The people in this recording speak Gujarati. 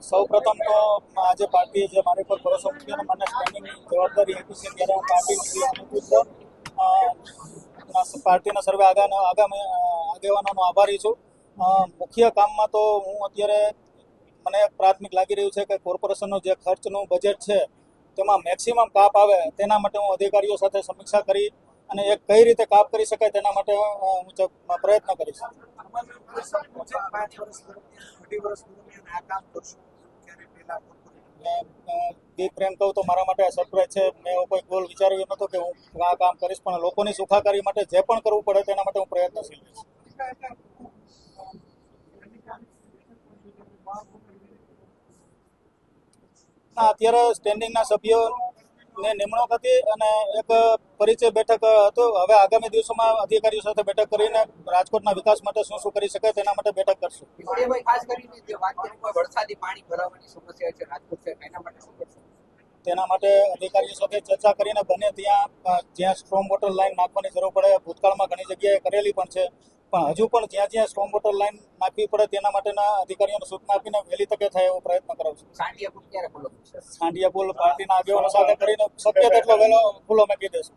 સૌ પ્રથમ તો આજે પાર્ટીએ જે મારી પર ભરોસો મૂક્યો અને મને સ્ટેન્ડિંગની જવાબદારી આપી છે ત્યારે હું પાર્ટીની અનુકૂળ પાર્ટીના સર્વે આગામી આગેવાનોનો આભારી છું. મુખ્ય કામમાં તો હું અત્યારે મને પ્રાથમિક લાગી રહ્યું છે કે કોર્પોરેશનનું જે ખર્ચનું બજેટ છે તેમાં મેક્સિમમ કાપ આવે તેના માટે હું અધિકારીઓ સાથે સમીક્ષા કરી અને એક કઈ રીતે કાપ કરી શકાય તેના માટે હું પ્રયત્ન કરીશ. દીપ પ્રેમ કહું તો મારા માટે સરપ્રાઈઝ છે. મેં એવો કોઈ ગોલ વિચાર્યો નહોતો કે હું આ કામ કરીશ, પણ લોકોની સુખાકારી માટે જે પણ કરવું પડે તેના માટે હું પ્રયત્નશીલ રહીશ. અત્યારે સ્ટેન્ડિંગના સભ્યોને નિમણૂક હતી અને એક પરિચય બેઠક હતો. હવે આગામી દિવસોમાં અધિકારીઓ સાથે બેઠક કરીને રાજકોટના વિકાસ માટે શું શું કરી શકાય તેના માટે બેઠક કરશું. તેના માટે અધિકારીઓ સાથે ચર્ચા કરીને બને જ્યાં સ્ટ્રોમ વોટર લાઈન નાખવાની જરૂર પડે, ભૂતકાળમાં ઘણી જગ્યાએ કરેલી પણ છે, પણ હજુ પણ જ્યાં સ્ટ્રોમ વોટર લાઈન નાખવી પડે તેના માટેના અધિકારીઓને સૂચના આપીને વહેલી તકે થાય એવો પ્રયત્ન કરાવશું. સાંઢિયા પુલ પાર્ટીના આગેવાનો સાથે કરીને શક્ય તેટલો વહેલો ખુલ્લો મૂકી દેશું.